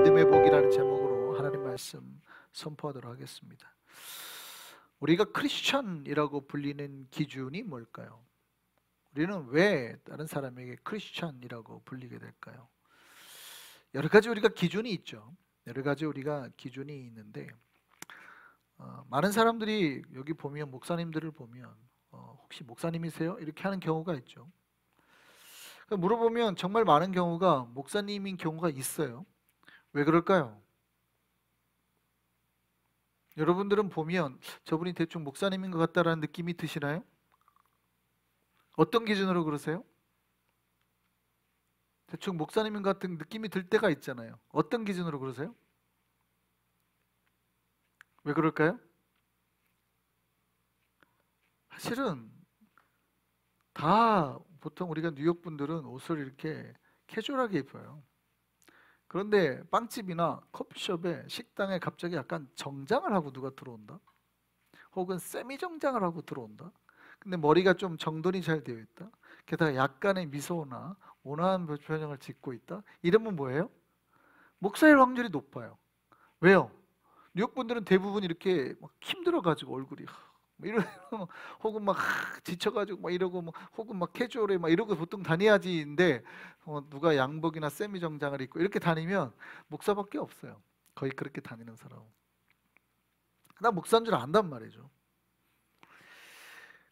믿음의 복이라는 제목으로 하나님 말씀 선포하도록 하겠습니다. 우리가 크리스천이라고 불리는 기준이 뭘까요? 우리는 왜 다른 사람에게 크리스천이라고 불리게 될까요? 여러 가지 우리가 기준이 있죠. 여러 가지 우리가 기준이 있는데 많은 사람들이 여기 보면 목사님들을 보면 혹시 목사님이세요? 이렇게 하는 경우가 있죠. 물어보면 정말 많은 경우가 목사님인 경우가 있어요. 왜 그럴까요? 여러분들은 보면 저분이 대충 목사님인 것 같다라는 느낌이 드시나요? 어떤 기준으로 그러세요? 대충 목사님인 것 같은 느낌이 들 때가 있잖아요. 어떤 기준으로 그러세요? 왜 그럴까요? 사실은 다 보통 우리가 뉴욕 분들은 옷을 이렇게 캐주얼하게 입어요. 그런데 빵집이나 커피숍에 식당에 갑자기 약간 정장을 하고 누가 들어온다? 혹은 세미 정장을 하고 들어온다? 근데 머리가 좀 정돈이 잘 되어 있다? 게다가 약간의 미소나 온화한 표정을 짓고 있다? 이러면 뭐예요? 목사일 확률이 높아요. 왜요? 뉴욕 분들은 대부분 이렇게 막 힘들어가지고 얼굴이 이러고 혹은 막 지쳐가지고 막 이러고 혹은 막 캐주얼에 막 이러고 보통 다녀야지인데 누가 양복이나 세미 정장을 입고 이렇게 다니면 목사밖에 없어요. 거의 그렇게 다니는 사람은. 나 목사인 줄 안단 말이죠.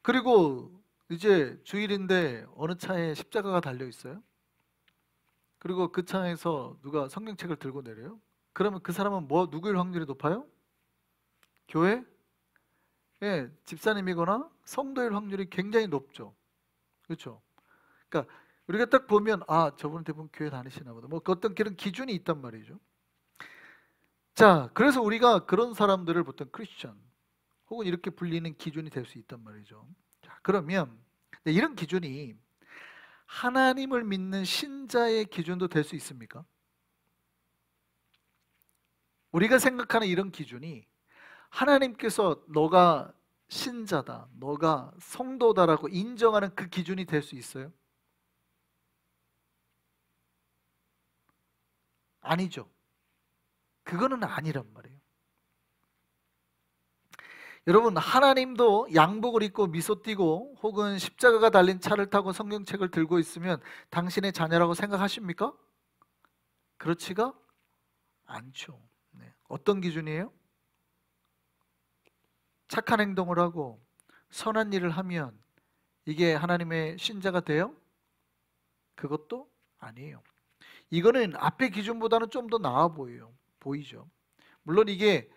그리고 이제 주일인데 어느 차에 십자가가 달려 있어요. 그리고 그 차에서 누가 성경책을 들고 내려요. 그러면 그 사람은 누구일 확률이 높아요? 교회? 예, 집사님이거나 성도일 확률이 굉장히 높죠. 그렇죠? 그러니까 우리가 딱 보면 저분은 대부분 교회 다니시나 보다. 어떤 그런 기준이 있단 말이죠. 자, 그래서 우리가 그런 사람들을 보통 크리스천 혹은 이렇게 불리는 기준이 될 수 있단 말이죠. 자, 그러면 이런 기준이 하나님을 믿는 신자의 기준도 될 수 있습니까? 우리가 생각하는 이런 기준이 하나님께서 너가 신자다, 너가 성도다라고 인정하는 그 기준이 될 수 있어요? 아니죠. 그거는 아니란 말이에요. 여러분, 하나님도 양복을 입고 미소 띠고 혹은 십자가가 달린 차를 타고 성경책을 들고 있으면 당신의 자녀라고 생각하십니까? 그렇지가 않죠. 네. 어떤 기준이에요? 착한 행동을 하고 선한 일을 하면 이게 하나님의 신자가 돼요? 그것도 아니에요. 이거는 앞의 기준보다는 좀 더 나아 보이죠. 물론 이게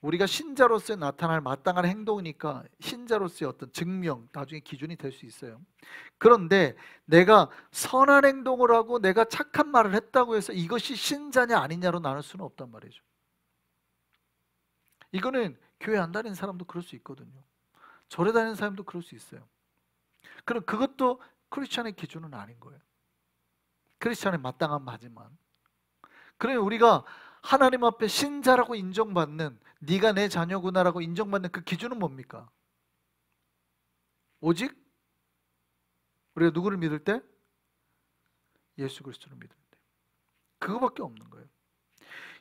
우리가 신자로서 나타날 마땅한 행동이니까 신자로서의 어떤 증명, 나중에 기준이 될 수 있어요. 그런데 내가 선한 행동을 하고 내가 착한 말을 했다고 해서 이것이 신자냐 아니냐로 나눌 수는 없단 말이죠. 이거는 교회 안 다니는 사람도 그럴 수 있거든요. 절에 다니는 사람도 그럴 수 있어요. 그럼 그것도 크리스천의 기준은 아닌 거예요. 크리스천의 마땅한 맞지만. 그러면 우리가 하나님 앞에 신자라고 인정받는, 네가 내 자녀구나라고 인정받는 그 기준은 뭡니까? 오직 우리가 누구를 믿을 때? 예수 그리스도를 믿을 때. 그거밖에 없는 거예요.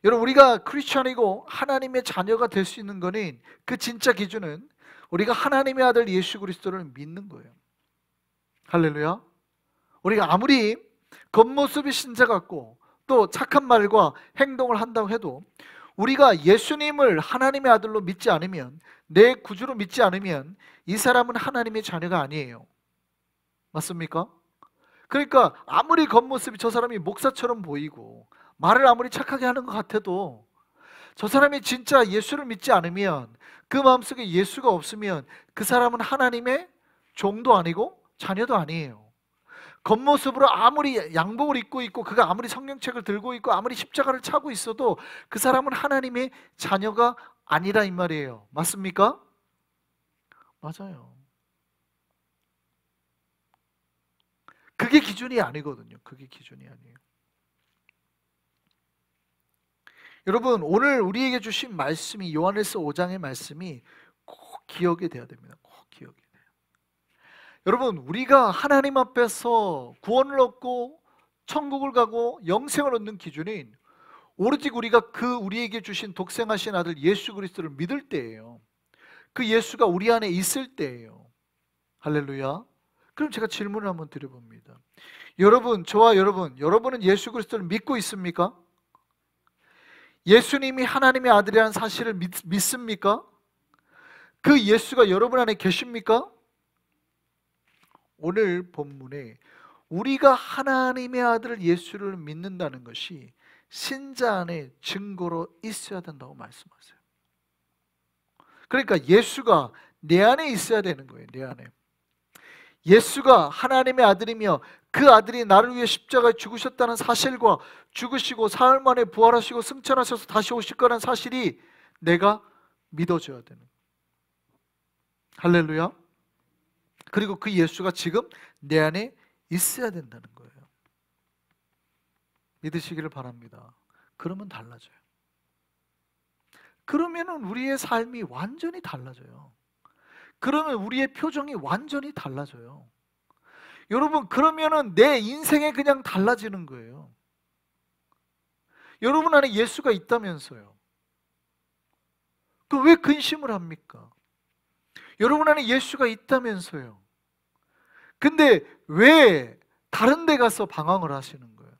여러분, 우리가 크리스천이고 하나님의 자녀가 될 수 있는 거는, 그 진짜 기준은 우리가 하나님의 아들 예수 그리스도를 믿는 거예요. 할렐루야. 우리가 아무리 겉모습이 신자 같고 또 착한 말과 행동을 한다고 해도 우리가 예수님을 하나님의 아들로 믿지 않으면, 내 구주로 믿지 않으면 이 사람은 하나님의 자녀가 아니에요. 맞습니까? 그러니까 아무리 겉모습이 저 사람이 목사처럼 보이고 말을 아무리 착하게 하는 것 같아도 저 사람이 진짜 예수를 믿지 않으면, 그 마음속에 예수가 없으면 그 사람은 하나님의 종도 아니고 자녀도 아니에요. 겉모습으로 아무리 양복을 입고 있고 그가 아무리 성경책을 들고 있고 아무리 십자가를 차고 있어도 그 사람은 하나님의 자녀가 아니라 이 말이에요. 맞습니까? 맞아요. 그게 기준이 아니거든요. 그게 기준이 아니에요. 여러분, 오늘 우리에게 주신 말씀이, 요한일서 5장의 말씀이 꼭 기억이 돼야 됩니다. 꼭 기억이 돼요. 여러분, 우리가 하나님 앞에서 구원을 얻고 천국을 가고 영생을 얻는 기준인 오로지 우리가 우리에게 주신 독생하신 아들 예수 그리스도를 믿을 때예요. 그 예수가 우리 안에 있을 때예요. 할렐루야. 그럼 제가 질문을 한번 드려봅니다. 여러분, 저와 여러분은 예수 그리스도를 믿고 있습니까? 예수님이 하나님의 아들이라는 사실을 믿습니까? 그 예수가 여러분 안에 계십니까? 오늘 본문에 우리가 하나님의 아들 예수를 믿는다는 것이 신자 안에 증거로 있어야 된다고 말씀하세요. 그러니까 예수가 내 안에 있어야 되는 거예요. 내 안에. 예수가 하나님의 아들이며 그 아들이 나를 위해 십자가에 죽으셨다는 사실과 죽으시고 사흘 만에 부활하시고 승천하셔서 다시 오실 거라는 사실이 내가 믿어져야 되는 거예요. 할렐루야. 그리고 그 예수가 지금 내 안에 있어야 된다는 거예요. 믿으시기를 바랍니다. 그러면 달라져요. 그러면은 우리의 삶이 완전히 달라져요. 그러면 우리의 표정이 완전히 달라져요. 여러분, 그러면은 내 인생이 그냥 달라지는 거예요. 여러분 안에 예수가 있다면서요. 그 왜 근심을 합니까? 여러분 안에 예수가 있다면서요. 근데 왜 다른 데 가서 방황을 하시는 거예요?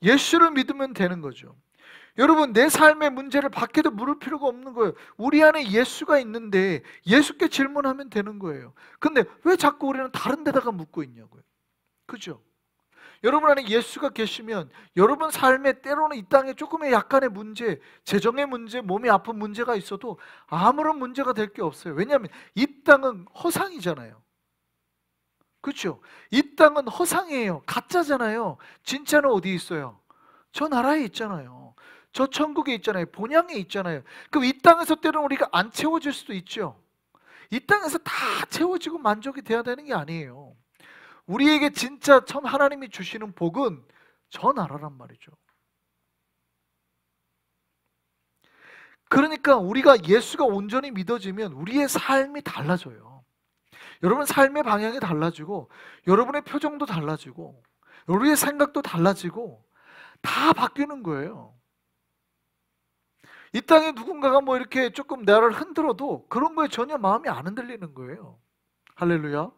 예수를 믿으면 되는 거죠. 여러분, 내 삶의 문제를 밖에도 물을 필요가 없는 거예요. 우리 안에 예수가 있는데 예수께 질문하면 되는 거예요. 근데 왜 자꾸 우리는 다른 데다가 묻고 있냐고요. 그죠? 여러분 안에 예수가 계시면 여러분 삶에 때로는 이 땅에 조금의 약간의 문제, 재정의 문제, 몸이 아픈 문제가 있어도 아무런 문제가 될 게 없어요. 왜냐하면 이 땅은 허상이잖아요. 그렇죠? 이 땅은 허상이에요. 가짜잖아요. 진짜는 어디 있어요? 저 나라에 있잖아요. 저 천국에 있잖아요. 본향에 있잖아요. 그럼 이 땅에서 때로는 우리가 안 채워질 수도 있죠. 이 땅에서 다 채워지고 만족이 돼야 되는 게 아니에요. 우리에게 진짜 처음 하나님이 주시는 복은 저 나라란 말이죠. 그러니까 우리가 예수가 온전히 믿어지면 우리의 삶이 달라져요. 여러분 삶의 방향이 달라지고 여러분의 표정도 달라지고 우리의 생각도 달라지고 다 바뀌는 거예요. 이 땅에 누군가가 뭐 이렇게 조금 나를 흔들어도 그런 거에 전혀 마음이 안 흔들리는 거예요. 할렐루야.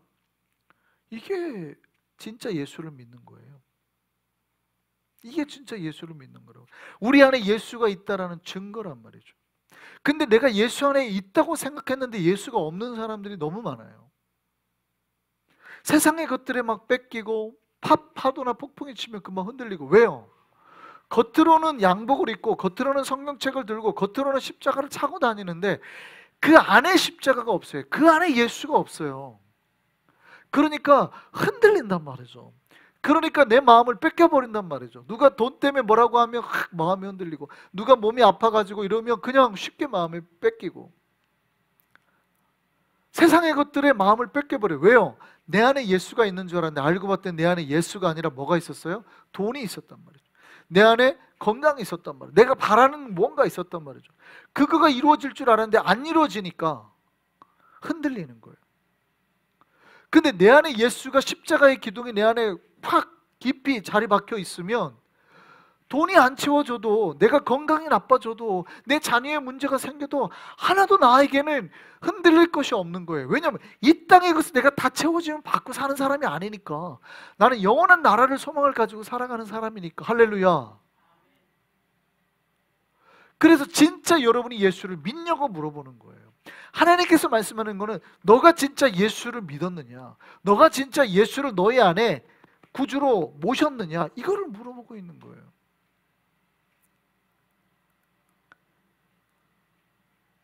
이게 진짜 예수를 믿는 거예요. 이게 진짜 예수를 믿는 거라고. 우리 안에 예수가 있다라는 증거란 말이죠. 근데 내가 예수 안에 있다고 생각했는데 예수가 없는 사람들이 너무 많아요. 세상의 것들에 막 뺏기고 파도나 폭풍이 치면 금방 흔들리고. 왜요? 겉으로는 양복을 입고 겉으로는 성경책을 들고 겉으로는 십자가를 차고 다니는데 그 안에 십자가가 없어요. 그 안에 예수가 없어요. 그러니까 흔들린단 말이죠. 그러니까 내 마음을 뺏겨버린단 말이죠. 누가 돈 때문에 뭐라고 하면 마음이 흔들리고 누가 몸이 아파가지고 이러면 그냥 쉽게 마음을 뺏기고 세상의 것들에 마음을 뺏겨버려요. 왜요? 내 안에 예수가 있는 줄 알았는데 알고 봤더니 내 안에 예수가 아니라 뭐가 있었어요? 돈이 있었단 말이죠. 내 안에 건강이 있었단 말이에요. 내가 바라는 뭔가 있었단 말이죠. 그거가 이루어질 줄 알았는데 안 이루어지니까 흔들리는 거예요. 근데 내 안에 예수가 십자가의 기둥이 내 안에 확 깊이 자리 박혀 있으면 돈이 안 채워져도 내가 건강이 나빠져도 내 자녀의 문제가 생겨도 하나도 나에게는 흔들릴 것이 없는 거예요. 왜냐하면 이 땅의 것을 내가 다 채워지면 받고 사는 사람이 아니니까. 나는 영원한 나라를 소망을 가지고 살아가는 사람이니까. 할렐루야. 그래서 진짜 여러분이 예수를 믿냐고 물어보는 거예요. 하나님께서 말씀하는 거는 너가 진짜 예수를 믿었느냐, 너가 진짜 예수를 너의 안에 구주로 모셨느냐, 이거를 물어보고 있는 거예요.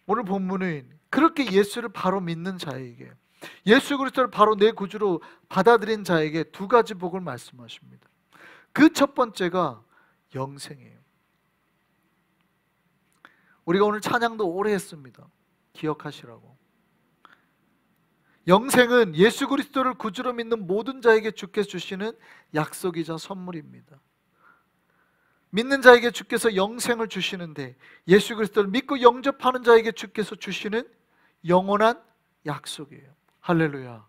오늘 본문은 그렇게 예수를 바로 믿는 자에게, 예수 그리스도를 바로 내 구주로 받아들인 자에게 두 가지 복을 말씀하십니다. 그 첫 번째가 영생이에요. 우리가 오늘 찬양도 오래 했습니다. 기억하시라고. 영생은 예수 그리스도를 구주로 믿는 모든 자에게 주께서 주시는 약속이자 선물입니다. 믿는 자에게 주께서 영생을 주시는데 예수 그리스도를 믿고 영접하는 자에게 주께서 주시는 영원한 약속이에요. 할렐루야.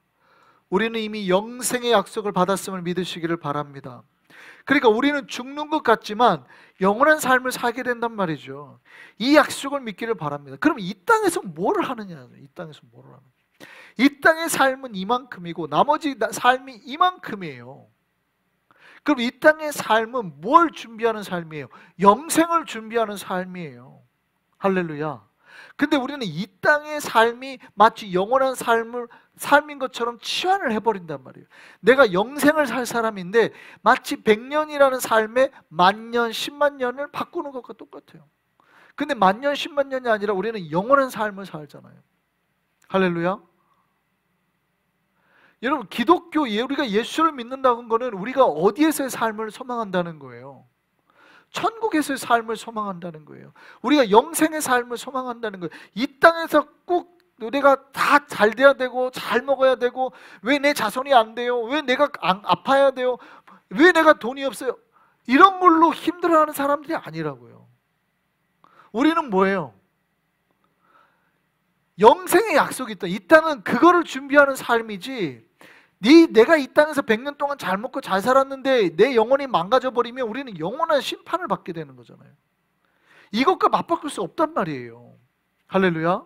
우리는 이미 영생의 약속을 받았음을 믿으시기를 바랍니다. 그러니까 우리는 죽는 것 같지만 영원한 삶을 살게 된단 말이죠. 이 약속을 믿기를 바랍니다. 그럼 이 땅에서 뭘 하느냐? 이 땅에서 뭘 하느냐? 이 땅의 삶은 이만큼이고 나머지 삶이 이만큼이에요. 그럼 이 땅의 삶은 뭘 준비하는 삶이에요? 영생을 준비하는 삶이에요. 할렐루야. 근데 우리는 이 땅의 삶이 마치 영원한 삶인 것처럼 치환을 해버린단 말이에요. 내가 영생을 살 사람인데 마치 100년이라는 삶에 만년, 10만 년을 바꾸는 것과 똑같아요. 근데 만년, 10만 년이 아니라 우리는 영원한 삶을 살잖아요. 할렐루야. 여러분, 기독교, 우리가 예수를 믿는다는 것은 우리가 어디에서의 삶을 소망한다는 거예요? 천국에서의 삶을 소망한다는 거예요. 우리가 영생의 삶을 소망한다는 거예요. 이 땅에서 꼭 내가 다 잘 돼야 되고 잘 먹어야 되고, 왜 내 자손이 안 돼요? 왜 내가 아파야 돼요? 왜 내가 돈이 없어요? 이런 걸로 힘들어하는 사람들이 아니라고요. 우리는 뭐예요? 영생의 약속이 있다. 이 땅은 그거를 준비하는 삶이지, 내가 이 땅에서 100년 동안 잘 먹고 잘 살았는데 내 영혼이 망가져버리면 우리는 영원한 심판을 받게 되는 거잖아요. 이것과 맞바꿀 수 없단 말이에요. 할렐루야.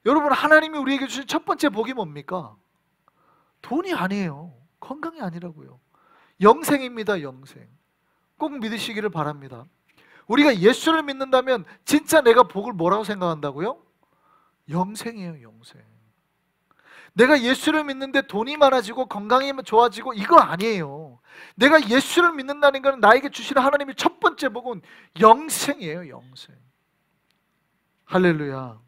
여러분, 하나님이 우리에게 주신 첫 번째 복이 뭡니까? 돈이 아니에요. 건강이 아니라고요. 영생입니다. 영생. 꼭 믿으시기를 바랍니다. 우리가 예수를 믿는다면 진짜 내가 복을 뭐라고 생각한다고요? 영생이에요. 영생. 내가 예수를 믿는데 돈이 많아지고 건강이 좋아지고 이거 아니에요. 내가 예수를 믿는다는 것은 나에게 주시는 하나님의 첫 번째 복은 영생이에요. 영생. 할렐루야.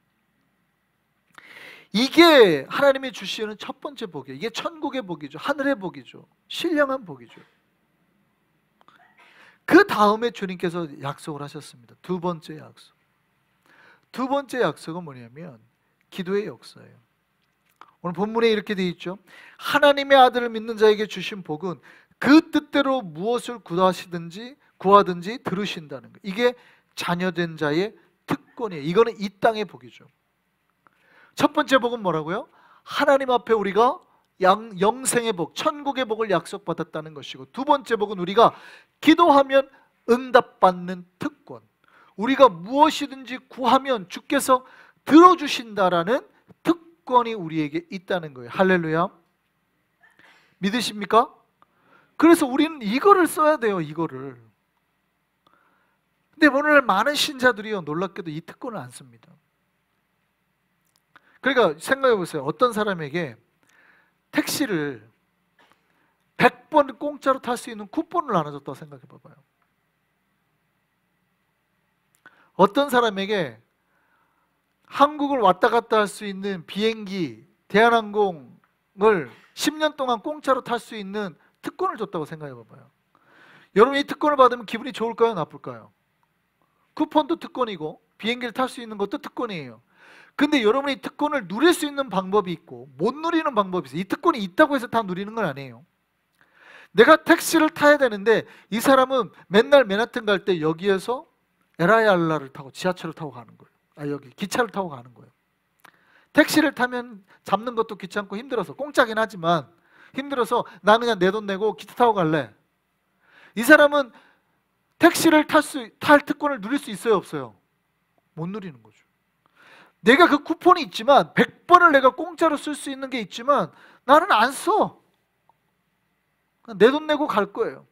이게 하나님이 주시는 첫 번째 복이에요. 이게 천국의 복이죠. 하늘의 복이죠. 신령한 복이죠. 그 다음에 주님께서 약속을 하셨습니다. 두 번째 약속. 두 번째 약속은 뭐냐면 기도의 역사예요. 오늘 본문에 이렇게 되어 있죠. 하나님의 아들을 믿는 자에게 주신 복은 그 뜻대로 무엇을 구하든지 들으신다는 거예요. 이게 자녀된 자의 특권이에요. 이거는 이 땅의 복이죠. 첫 번째 복은 뭐라고요? 하나님 앞에 우리가 영생의 복, 천국의 복을 약속받았다는 것이고, 두 번째 복은 우리가 기도하면 응답받는 특권, 우리가 무엇이든지 구하면 주께서 들어주신다라는 특권이 우리에게 있다는 거예요. 할렐루야. 믿으십니까? 그래서 우리는 이거를 써야 돼요. 이거를. 근데 오늘 많은 신자들이요, 놀랍게도 이 특권을 안 씁니다. 그러니까 생각해 보세요. 어떤 사람에게 택시를 100번 공짜로 탈 수 있는 쿠폰을 나눠줬다고 생각해 봐봐요. 어떤 사람에게 한국을 왔다 갔다 할 수 있는 비행기, 대한항공을 10년 동안 공짜로 탈 수 있는 특권을 줬다고 생각해 봐봐요. 여러분, 이 특권을 받으면 기분이 좋을까요? 나쁠까요? 쿠폰도 특권이고 비행기를 탈 수 있는 것도 특권이에요. 근데 여러분이 이 특권을 누릴 수 있는 방법이 있고 못 누리는 방법이 있어요. 이 특권이 있다고 해서 다 누리는 건 아니에요. 내가 택시를 타야 되는데 이 사람은 맨날 맨하튼 갈 때 여기에서 LIR를 타고 지하철을 타고 가는 거예요. 여기 기차를 타고 가는 거예요. 택시를 타면 잡는 것도 귀찮고 힘들어서, 공짜긴 하지만 힘들어서 나 그냥 내 돈 내고 기차 타고 갈래. 이 사람은 택시를 탈 특권을 누릴 수 있어요, 없어요? 못 누리는 거죠. 내가 그 쿠폰이 있지만 100번을 내가 공짜로 쓸 수 있는 게 있지만 나는 안 써. 내 돈 내고 갈 거예요.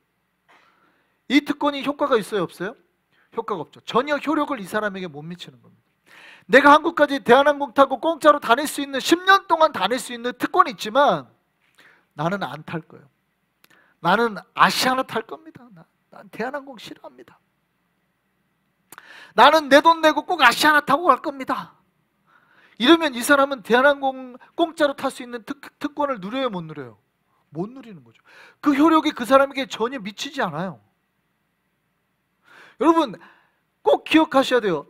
이 특권이 효과가 있어요, 없어요? 효과가 없죠. 전혀 효력을 이 사람에게 못 미치는 겁니다. 내가 한국까지 대한항공 타고 공짜로 다닐 수 있는, 10년 동안 다닐 수 있는 특권이 있지만 나는 안 탈 거예요. 나는 아시아나 탈 겁니다. 난 대한항공 싫어합니다. 나는 내 돈 내고 꼭 아시아나 타고 갈 겁니다. 이러면 이 사람은 대한항공 공짜로 탈 수 있는 특권을 누려요, 못 누려요? 못 누리는 거죠. 그 효력이 그 사람에게 전혀 미치지 않아요. 여러분, 꼭 기억하셔야 돼요.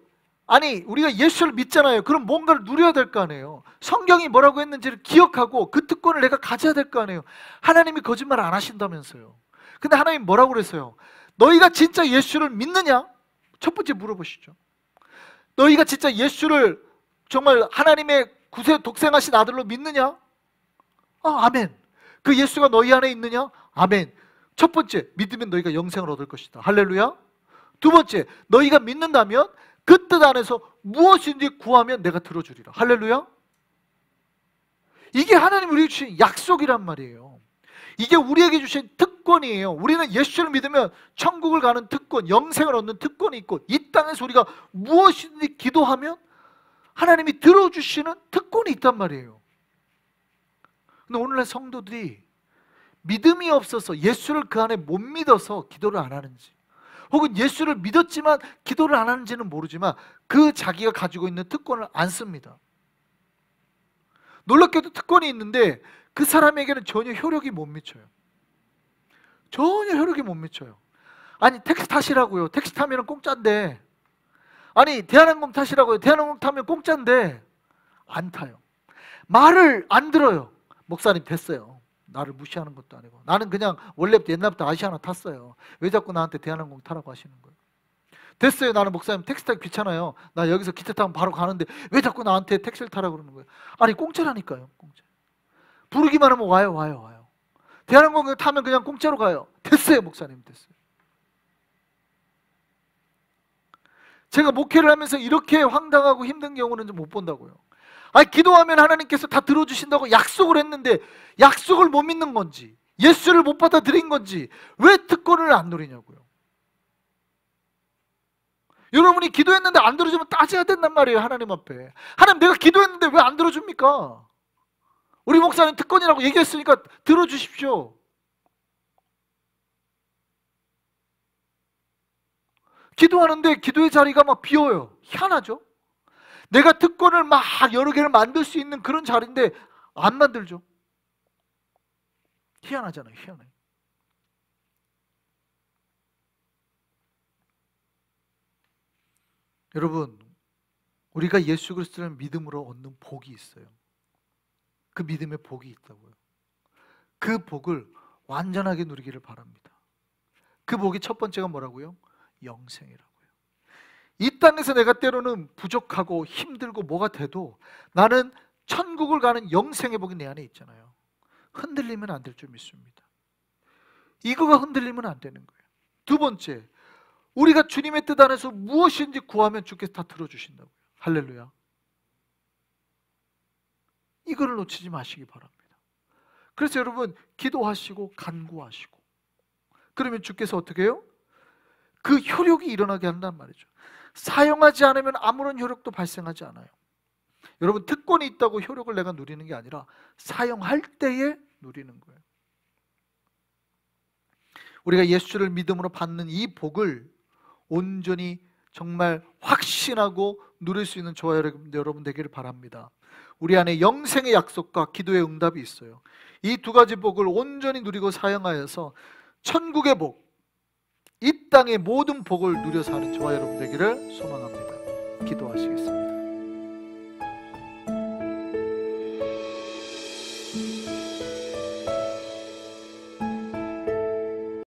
아니, 우리가 예수를 믿잖아요. 그럼 뭔가를 누려야 될 거 아니에요. 성경이 뭐라고 했는지를 기억하고 그 특권을 내가 가져야 될 거 아니에요. 하나님이 거짓말 안 하신다면서요. 근데 하나님 뭐라고 그랬어요? 너희가 진짜 예수를 믿느냐? 첫 번째 물어보시죠. 너희가 진짜 예수를 정말 하나님의 구세 독생하신 아들로 믿느냐? 아멘. 그 예수가 너희 안에 있느냐? 아멘. 첫 번째, 믿으면 너희가 영생을 얻을 것이다. 할렐루야. 두 번째, 너희가 믿는다면 그 뜻 안에서 무엇인지 구하면 내가 들어주리라. 할렐루야. 이게 하나님 우리에게 주신 약속이란 말이에요. 이게 우리에게 주신 특권이에요. 우리는 예수를 믿으면 천국을 가는 특권, 영생을 얻는 특권이 있고, 이 땅에서 우리가 무엇이든지 기도하면 하나님이 들어주시는 특권이 있단 말이에요. 근데 오늘날 성도들이 믿음이 없어서, 예수를 그 안에 못 믿어서 기도를 안 하는지, 혹은 예수를 믿었지만 기도를 안 하는지는 모르지만 그 자기가 가지고 있는 특권을 안 씁니다. 놀랍게도 특권이 있는데 그 사람에게는 전혀 효력이 못 미쳐요. 전혀 효력이 못 미쳐요. 아니, 택시 타시라고요. 택시 타면 공짜인데. 아니, 대한항공 타시라고요. 대한항공 타면 공짜인데 안 타요. 말을 안 들어요. 목사님 됐어요. 나를 무시하는 것도 아니고, 나는 그냥 원래부터 옛날부터 아시아나 탔어요. 왜 자꾸 나한테 대한항공 타라고 하시는 거예요? 됐어요. 나는 목사님 택시 타기 귀찮아요. 나 여기서 기차 타면 바로 가는데 왜 자꾸 나한테 택시를 타라고 그러는 거예요? 아니, 공짜라니까요. 공짜. 부르기만 하면 와요. 대한항공 타면 그냥 공짜로 가요. 됐어요. 목사님 됐어요. 제가 목회를 하면서 이렇게 황당하고 힘든 경우는 좀 못 본다고요. 아니, 기도하면 하나님께서 다 들어주신다고 약속을 했는데 약속을 못 믿는 건지, 예수를 못 받아들인 건지 왜 특권을 안 누리냐고요. 여러분이 기도했는데 안 들어주면 따져야 된단 말이에요. 하나님 앞에. 하나님, 내가 기도했는데 왜 안 들어줍니까? 우리 목사님 특권이라고 얘기했으니까 들어주십시오. 기도하는데 기도의 자리가 막 비어요. 희한하죠? 내가 특권을 막 여러 개를 만들 수 있는 그런 자리인데 안 만들죠. 희한하잖아요. 희한해. 여러분, 우리가 예수 그리스도를 믿음으로 얻는 복이 있어요. 그 믿음의 복이 있다고요. 그 복을 완전하게 누리기를 바랍니다. 그 복이 첫 번째가 뭐라고요? 영생이라고요. 이 땅에서 내가 때로는 부족하고 힘들고 뭐가 돼도 나는 천국을 가는 영생의 복이 내 안에 있잖아요. 흔들리면 안 될 줄 믿습니다. 이거가 흔들리면 안 되는 거예요. 두 번째, 우리가 주님의 뜻 안에서 무엇인지 구하면 주께서 다 들어주신다고요. 할렐루야. 이거를 놓치지 마시기 바랍니다. 그래서 여러분, 기도하시고 간구하시고, 그러면 주께서 어떻게 해요? 그 효력이 일어나게 한단 말이죠. 사용하지 않으면 아무런 효력도 발생하지 않아요. 여러분, 특권이 있다고 효력을 내가 누리는 게 아니라 사용할 때에 누리는 거예요. 우리가 예수를 믿음으로 받는 이 복을 온전히 정말 확신하고 누릴 수 있는 저와 여러분 되기를 바랍니다. 우리 안에 영생의 약속과 기도의 응답이 있어요. 이 두 가지 복을 온전히 누리고 사용하여서 천국의 복, 이 땅의 모든 복을 누려 사는 저와 여러분 되기를 소망합니다. 기도하시겠습니다.